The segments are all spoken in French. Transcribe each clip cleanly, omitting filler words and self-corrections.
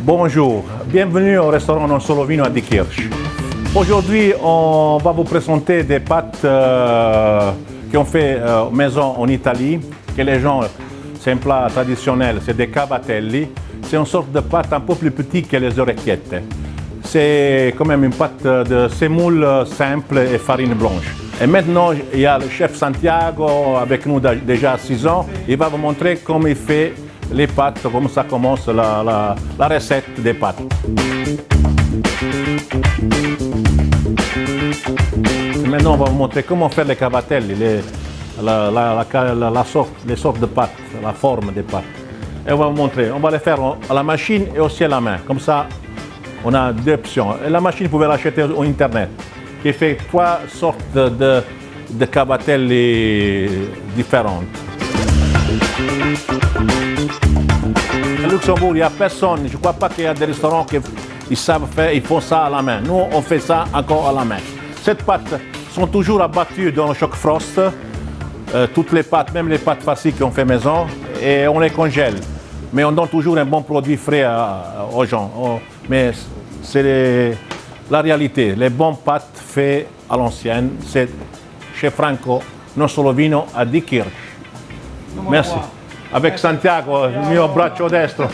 Bonjour, bienvenue au restaurant Non Solo Vino à Diekirch. Aujourd'hui, on va vous présenter des pâtes qu'on fait maison en Italie, que les gens, c'est un plat traditionnel, c'est des cavatelli. C'est une sorte de pâte un peu plus petite que les orecchiette. C'est quand même une pâte de semoule simple et farine blanche. Et maintenant, il y a le chef Santiago avec nous déjà 6 ans. Il va vous montrer comment il fait les pâtes, comment ça commence la recette des pâtes. Maintenant, on va vous montrer comment faire les cavatelli, les sortes de pâtes, la forme des pâtes. Et on va vous montrer. On va les faire à la machine et aussi à la main. Comme ça, on a 2 options. Et la machine, vous pouvez l'acheter sur Internet, qui fait 3 sortes de cavatelli différentes. À Luxembourg, il n'y a personne. Je ne crois pas qu'il y a des restaurants qui savent faire, ils font ça à la main. Nous, on fait ça encore à la main. Ces pâtes sont toujours abattues dans le choc frost. Toutes les pâtes, même les pâtes farcies qu'on fait maison, et on les congèle. Mais on donne toujours un bon produit frais aux gens. Mais c'est la réalité. Les bonnes pâtes faites à l'ancienne, c'est chez Franco Non Solo Vino à Diekirch. Merci. Avec Santiago, il mio braccio destro.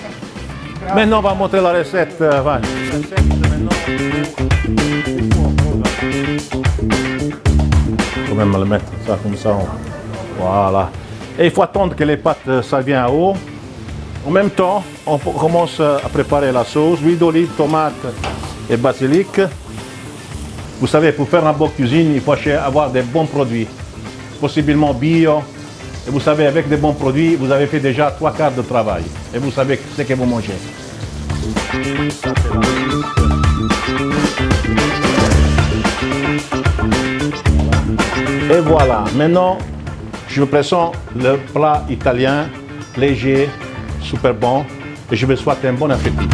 Maintenant, on va montrer la recette. Vai. Quand même le mettre ça comme ça. Voilà. Et il faut attendre que les pâtes ça vienne à eau. En même temps, on commence à préparer la sauce, huile d'olive, tomate et basilic. Vous savez, pour faire une bonne cuisine, il faut avoir des bons produits, possiblement bio. Et vous savez, avec des bons produits, vous avez fait déjà 3/4 de travail. Et vous savez ce que vous mangez. Et voilà, maintenant, je vous présente le plat italien, léger, super bon, et je vous souhaite un bon appétit.